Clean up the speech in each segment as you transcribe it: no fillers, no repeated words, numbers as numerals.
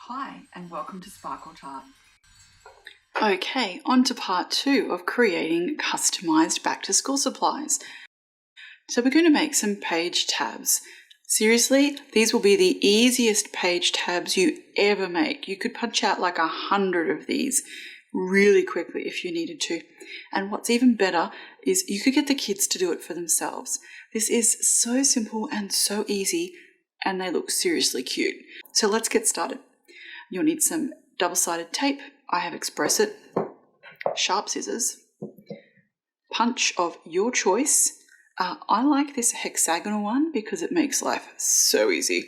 Hi and welcome to Sparkle Chart. Okay, on to part 2 of creating customised back-to-school supplies. So we're going to make some page tabs. Seriously, these will be the easiest page tabs you ever make. You could punch out like 100 of these really quickly if you needed to. And what's even better is you could get the kids to do it for themselves. This is so simple and so easy, and they look seriously cute. So let's get started. You'll need some double-sided tape. I have Express It, sharp scissors, punch of your choice. I like this hexagonal one because it makes life so easy.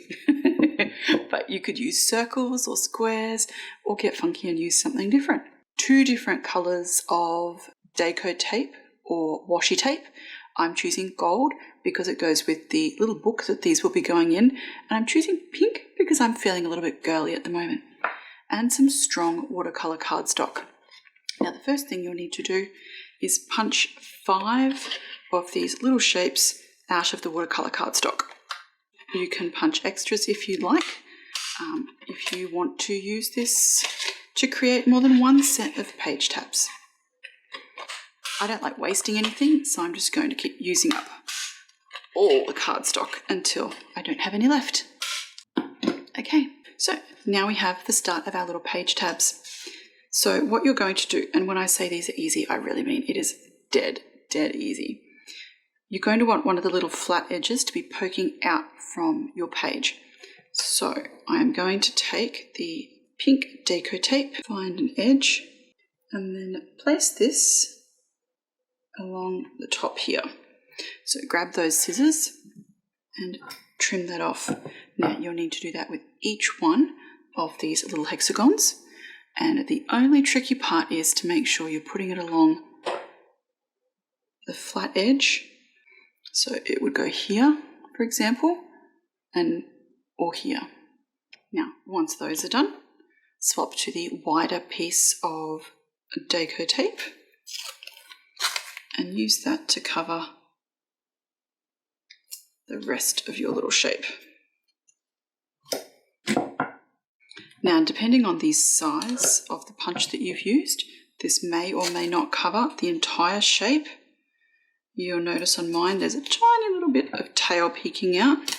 But you could use circles or squares or get funky and use something different. 2 different colours of Deco tape or washi tape. I'm choosing gold because it goes with the little book that these will be going in, and I'm choosing pink because I'm feeling a little bit girly at the moment. And some strong watercolor cardstock. Now the first thing you'll need to do is punch 5 of these little shapes out of the watercolor cardstock. You can punch extras if you'd like. If you want to use this to create more than one set of page tabs. I don't like wasting anything, so I'm just going to keep using up all the cardstock until I don't have any left. Okay, so now we have the start of our little page tabs. So what you're going to do, and when I say these are easy, I really mean it is dead easy. You're going to want one of the little flat edges to be poking out from your page. So I am going to take the pink Deco tape, find an edge, and then place this along the top here. So grab those scissors and trim that off. Now you'll need to do that with each one of these little hexagons, and the only tricky part is to make sure you're putting it along the flat edge. So it would go here, for example, or here. Now once those are done, swap to the wider piece of Deco tape and use that to cover the rest of your little shape. Now, depending on the size of the punch that you've used, this may or may not cover the entire shape. You'll notice on mine there's a tiny little bit of tail peeking out.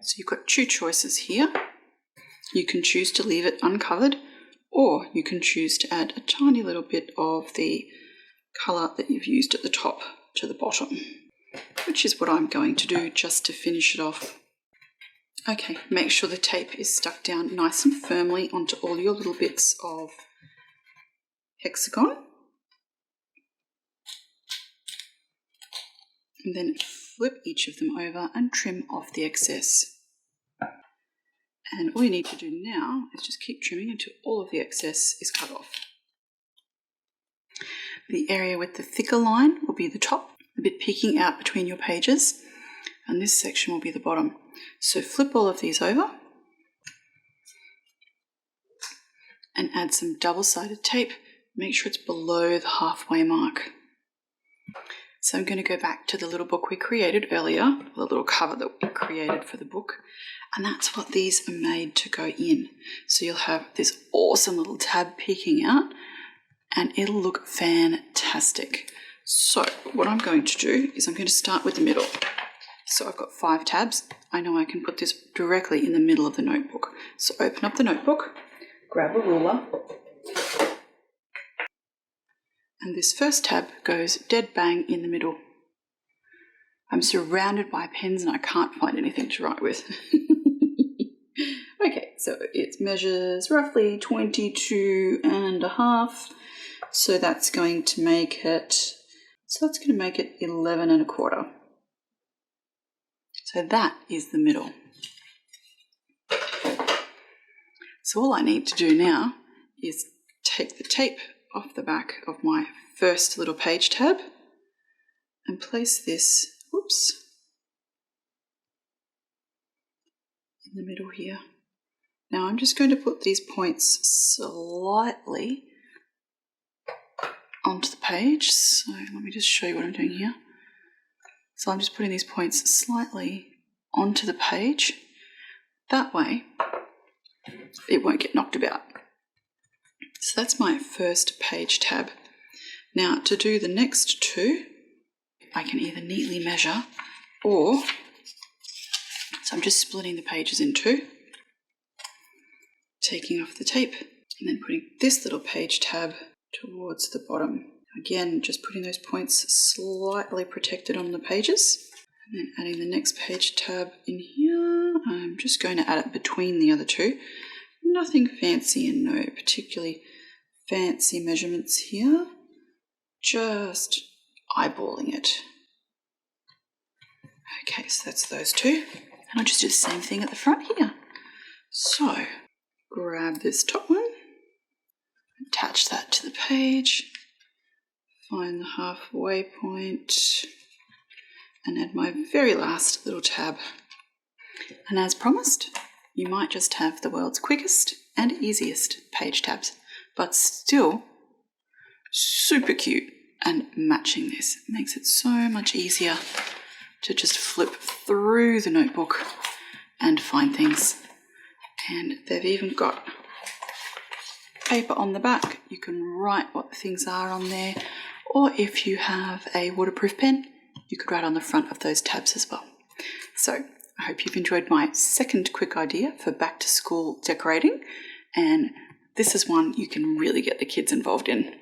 So you've got 2 choices here. You can choose to leave it uncovered, or you can choose to add a tiny little bit of the colour that you've used at the top to the bottom, which is what I'm going to do just to finish it off. Okay, make sure the tape is stuck down nice and firmly onto all your little bits of hexagon. And then flip each of them over and trim off the excess. And all you need to do now is just keep trimming until all of the excess is cut off. The area with the thicker line will be the top, a bit peeking out between your pages, and this section will be the bottom. So flip all of these over and add some double-sided tape. Make sure it's below the halfway mark. So I'm going to go back to the little book we created earlier, the little cover that we created for the book, and that's what these are made to go in. So you'll have this awesome little tab peeking out, and it'll look fantastic. So what I'm going to do is I'm going to start with the middle. So I've got 5 tabs. I know I can put this directly in the middle of the notebook. So open up the notebook, grab a ruler, and this first tab goes dead bang in the middle. I'm surrounded by pens and I can't find anything to write with. Okay, so it measures roughly 22.5. So that's going to make it 11.25. So that is the middle. So all I need to do now is take the tape off the back of my first little page tab and place this, in the middle here. Now I'm just going to put these points slightly onto the page. So let me just show you what I'm doing here. So I'm just putting these points slightly onto the page. That way it won't get knocked about. So that's my first page tab. Now to do the next two, I can either neatly measure or, so I'm just splitting the pages in two, taking off the tape and then putting this little page tab towards the bottom. Again, just putting those points slightly protected on the pages and then adding the next page tab in here. I'm just going to add it between the other two. Nothing fancy and no particularly fancy measurements here. Just eyeballing it. Okay, so that's those two. And I'll just do the same thing at the front here. So, grab this top one, attach that to the page, find the halfway point, and add my very last little tab. And as promised, you might just have the world's quickest and easiest page tabs, but still super cute, and matching this makes it so much easier to just flip through the notebook and find things. And they've even got paper on the back. You can write what the things are on there, or if you have a waterproof pen, you could write on the front of those tabs as well. So I hope you've enjoyed my second quick idea for back to school decorating, and this is one you can really get the kids involved in.